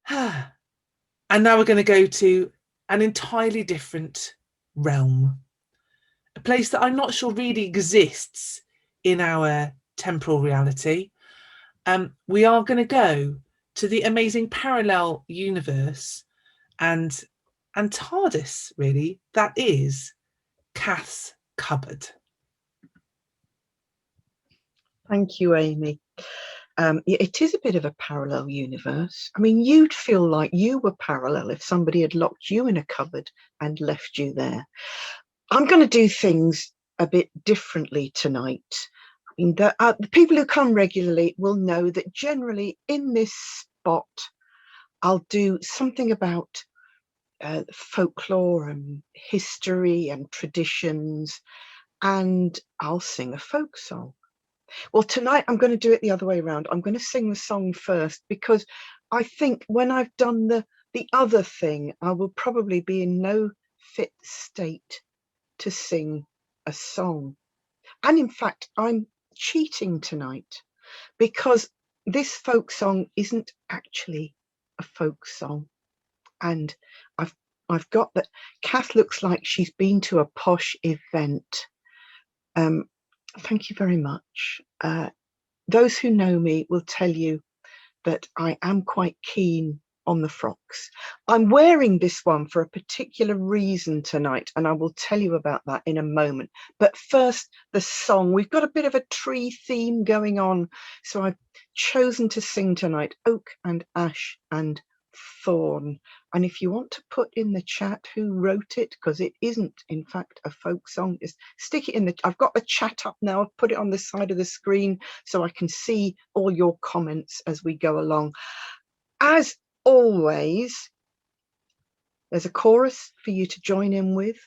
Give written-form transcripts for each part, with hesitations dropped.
And now we're going to go to an entirely different realm, a place that I'm not sure really exists in our temporal reality. We are going to go to the amazing parallel universe and TARDIS, really, that is Cath's cupboard. Thank you, Amy. It is a bit of a parallel universe. I mean, you'd feel like you were parallel if somebody had locked you in a cupboard and left you there. I'm going to do things a bit differently tonight. I mean, the people who come regularly will know that generally in this spot, I'll do something about folklore and history and traditions, and I'll sing a folk song. Well, tonight I'm going to do it the other way around. I'm going to sing the song first because I think when I've done the other thing, I will probably be in no fit state to sing a song. And in fact, I'm cheating tonight because this folk song isn't actually a folk song. And I've got that. Cath looks like she's been to a posh event. Thank you very much. Those who know me will tell you that I am quite keen on the frocks. I'm wearing this one for a particular reason tonight, and I will tell you about that in a moment. But first, the song. We've got a bit of a tree theme going on, so I've chosen to sing tonight Oak and Ash and Thorn. And if you want to put in the chat who wrote it, because it isn't in fact a folk song, just stick it in the, I've got the chat up now, I've put it on the side of the screen so I can see all your comments as we go along. As always, there's a chorus for you to join in with.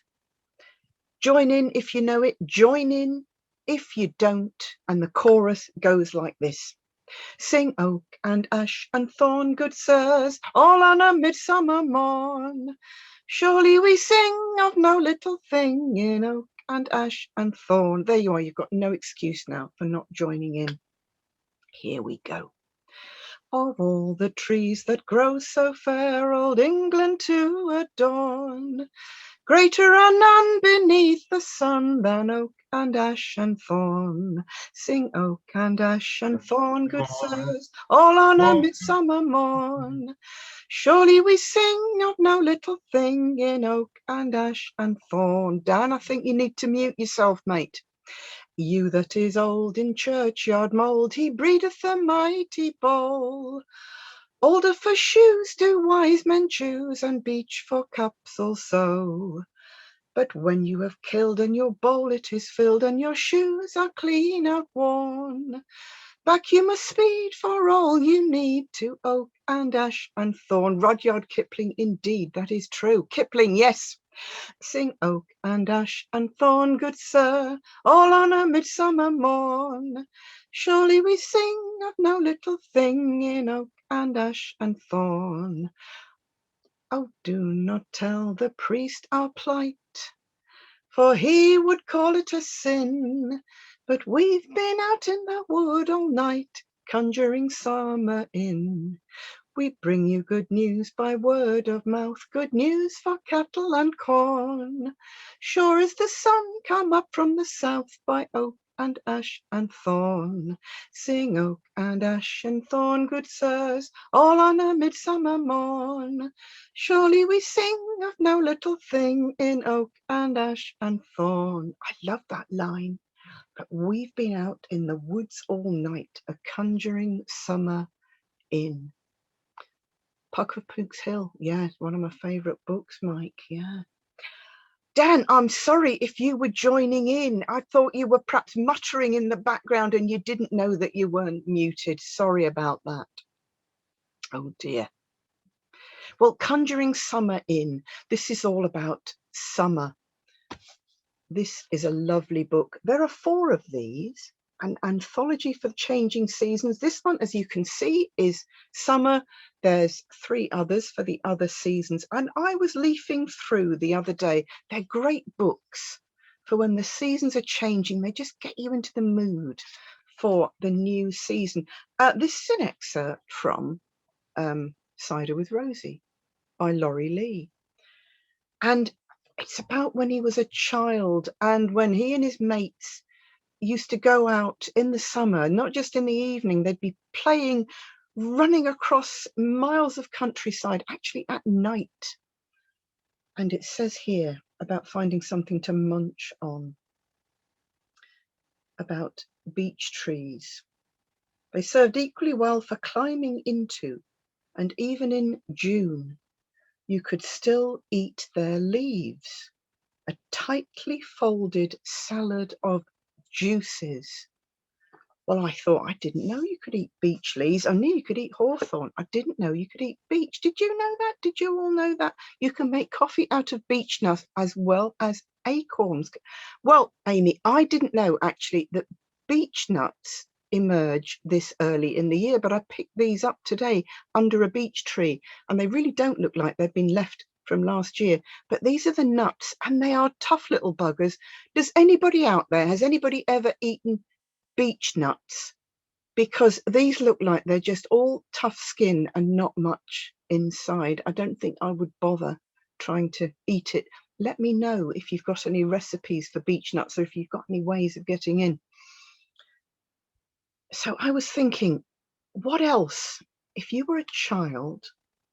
Join in if you know it, join in if you don't, and the chorus goes like this. Sing oak and ash and thorn, good sirs, all on a midsummer morn. Surely we sing of no little thing in oak and ash and thorn. There you are, you've got no excuse now for not joining in. Here we go. Of all the trees that grow so fair, old England to adorn, greater are none beneath the sun than oak and ash and thorn. Sing oak and ash and thorn, good sirs, all on a midsummer morn. Surely we sing of no little thing in oak and ash and thorn. Dan, I think you need to mute yourself, mate. You that is old in churchyard mould, he breedeth a mighty bowl. Older for shoes do wise men choose, and beech for cups also. But when you have killed and your bowl it is filled, and your shoes are clean outworn, back you must speed for all you need to oak and ash and thorn. Rudyard Kipling, indeed, that is true. Kipling, yes. Sing oak and ash and thorn, good sir, all on a midsummer morn. Surely we sing of no little thing in oak and ash and thorn. Oh, do not tell the priest our plight, for he would call it a sin. But we've been out in the wood all night, conjuring summer in. We bring you good news by word of mouth, good news for cattle and corn. Sure as the sun come up from the south by oak and ash and thorn. Sing oak and ash and thorn, good sirs, all on a midsummer morn. Surely we sing of no little thing in oak and ash and thorn. I love that line. But we've been out in the woods all night, a conjuring summer in. Puck of Pook's Hill, yeah, one of my favourite books, Mike, yeah. Dan, I'm sorry if you were joining in. I thought you were perhaps muttering in the background and you didn't know that you weren't muted. Sorry about that. Oh dear. Well, Conjuring Summer In. This is all about summer. This is a lovely book. There are 4 of these. An anthology for changing seasons. This one, as you can see, is summer. There's 3 others for the other seasons. And I was leafing through the other day. They're great books for when the seasons are changing. They just get you into the mood for the new season. This is an excerpt from Cider with Rosie by Laurie Lee. And it's about when he was a child and when he and his mates used to go out in the summer, not just in the evening, they'd be playing, running across miles of countryside, actually at night. And it says here about finding something to munch on, about beech trees. They served equally well for climbing into, and even in June, you could still eat their leaves, a tightly folded salad of juices. Well, I thought, I didn't know you could eat beech leaves. I knew you could eat hawthorn. I didn't know you could eat beech. Did you know that? Did you all know that? You can make coffee out of beech nuts as well as acorns. Well, Amy, I didn't know actually that beech nuts emerge this early in the year, but I picked these up today under a beech tree, and they really don't look like they've been left from last year. But these are the nuts, and they are tough little buggers. Does anybody out there, has anybody ever eaten beech nuts? Because these look like they're just all tough skin and not much inside. I don't think I would bother trying to eat it. Let me know if you've got any recipes for beech nuts or if you've got any ways of getting in. So I was thinking, what else? If you were a child,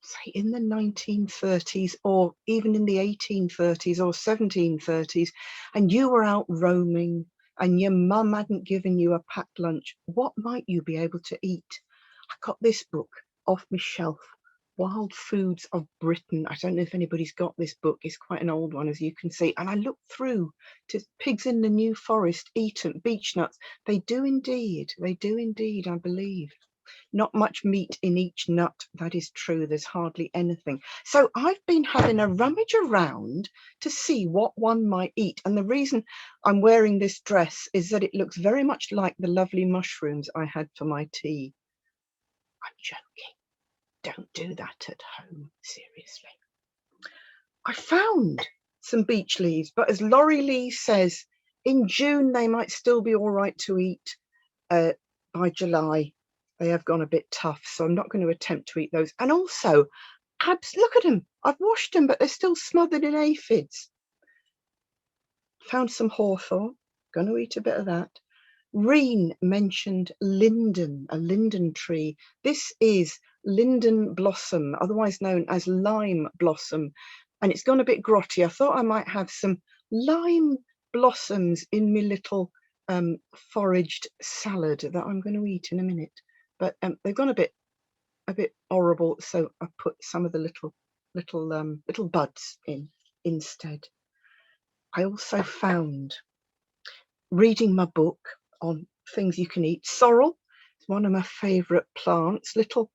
say in the 1930s or even in the 1830s or 1730s, and you were out roaming and your mum hadn't given you a packed lunch, what might you be able to eat? I got this book off my shelf, Wild Foods of Britain. I don't know if anybody's got this book. It's quite an old one, as you can see. And I looked through to Pigs in the New Forest, eaten, beech nuts. They do indeed, I believe. Not much meat in each nut, that is true. There's hardly anything. So I've been having a rummage around to see what one might eat. And the reason I'm wearing this dress is that it looks very much like the lovely mushrooms I had for my tea. I'm joking. Don't do that at home, seriously. I found some beech leaves, but as Laurie Lee says, in June they might still be all right to eat. By July, they have gone a bit tough, so I'm not going to attempt to eat those. And also, look at them. I've washed them, but they're still smothered in aphids. Found some hawthorn. Going to eat a bit of that. Reen mentioned linden, a linden tree. This is linden blossom, otherwise known as lime blossom, and it's gone a bit grotty. I thought I might have some lime blossoms in my little foraged salad that I'm going to eat in a minute, but they've gone a bit horrible, so I put some of the little buds in instead. I also found, reading my book on things you can eat, sorrel. It's one of my favourite plants. Little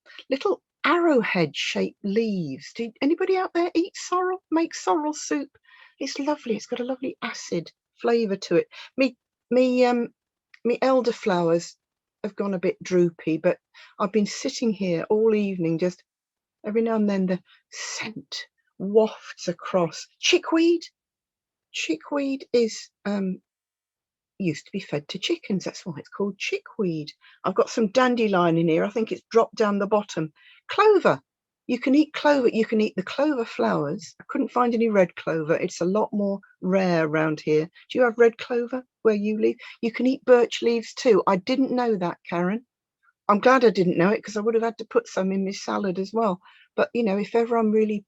arrowhead shaped leaves. Do anybody out there eat sorrel? Make sorrel soup. It's lovely. It's got a lovely acid flavour to it. Me elderflowers have gone a bit droopy, but I've been sitting here all evening, just every now and then the scent wafts across. Chickweed. Chickweed is used to be fed to chickens. That's why it's called chickweed. I've got some dandelion in here. I think it's dropped down the bottom. Clover. You can eat clover. You can eat the clover flowers. I couldn't find any red clover. It's a lot more rare around here. Do you have red clover where you live? You can eat birch leaves too. I didn't know that, Karen. I'm glad I didn't know it, because I would have had to put some in my salad as well. But, you know, if ever I'm really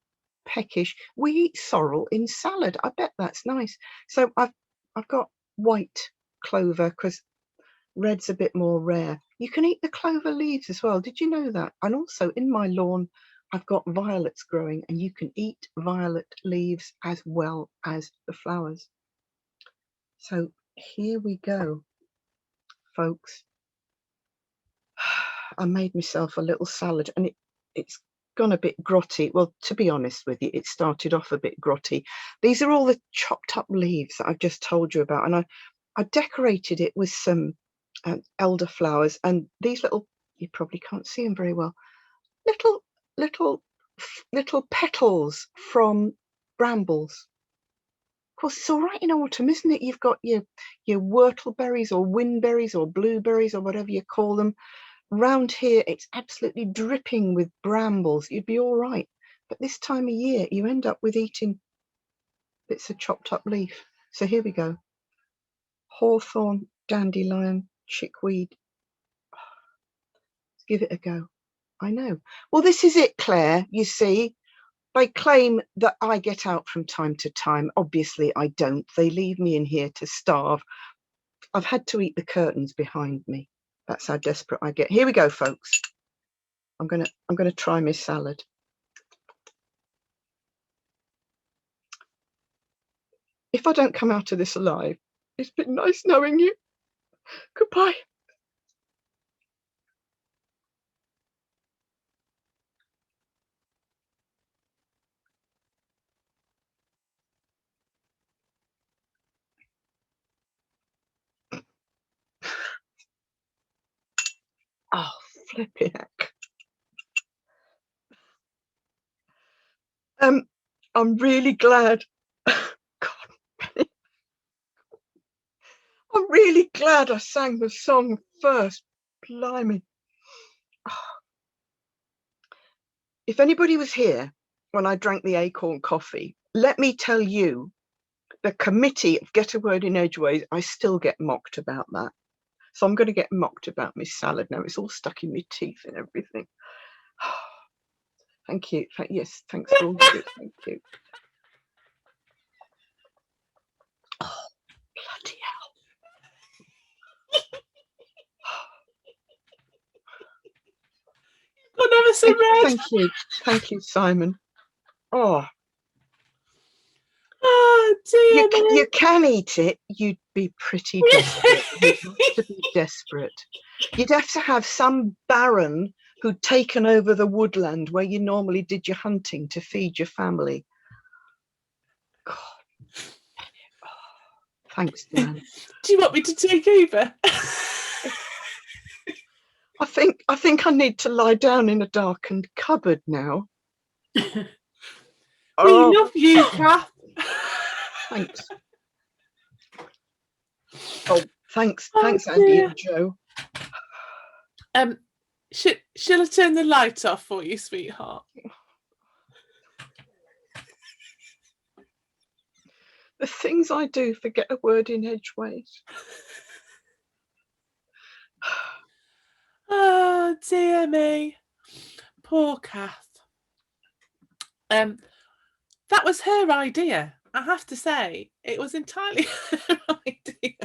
peckish, we eat sorrel in salad. I bet that's nice. So I've got white clover because red's a bit more rare. You can eat the clover leaves as well. Did you know that? And also in my lawn, I've got violets growing, and you can eat violet leaves as well as the flowers. So here we go, folks. I made myself a little salad, and it's gone a bit grotty. Well, to be honest with you, it started off a bit grotty. These are all the chopped up leaves that I've just told you about, and I decorated it with some elderflowers, and these little, you probably can't see them very well, little petals from brambles. Of course, it's all right in autumn, isn't it? You've got your whortleberries or windberries or blueberries or whatever you call them, round here it's absolutely dripping with brambles. You'd be all right. But this time of year, you end up with eating bits of chopped up leaf. So here we go. Hawthorn, dandelion, chickweed. Let's give it a go. I know. Well, this is it, Claire. You see, they claim that I get out from time to time. Obviously, I don't. They leave me in here to starve. I've had to eat the curtains behind me. That's how desperate I get. Here we go, folks. I'm gonna try my salad. If I don't come out of this alive, it's been nice knowing you. Goodbye. Oh, flipping heck. I'm really glad. God, I'm really glad I sang the song first. Blimey. If anybody was here when I drank the acorn coffee, let me tell you, the committee of Get a Word in Edgeways, I still get mocked about that. So I'm going to get mocked about my salad now. It's all stuck in my teeth and everything. Thank you. Yes, thanks for all you do. Thank you. Oh, bloody hell. Thank you. Thank you, Simon. Oh. Oh, dear you can eat it. You'd be pretty desperate. You'd have to be desperate. You'd have to have some baron who'd taken over the woodland where you normally did your hunting to feed your family. God. Oh, thanks, Dan. Do you want me to take over? I think I need to lie down in a darkened cupboard now. We love you, Cath. Thanks. Oh, thanks, Andy and Joe. Shall I turn the light off for you, sweetheart? The things I do for Get a Word in Edgeways. Oh, dear me. Poor Cath. That was her idea. I have to say, it was entirely her idea.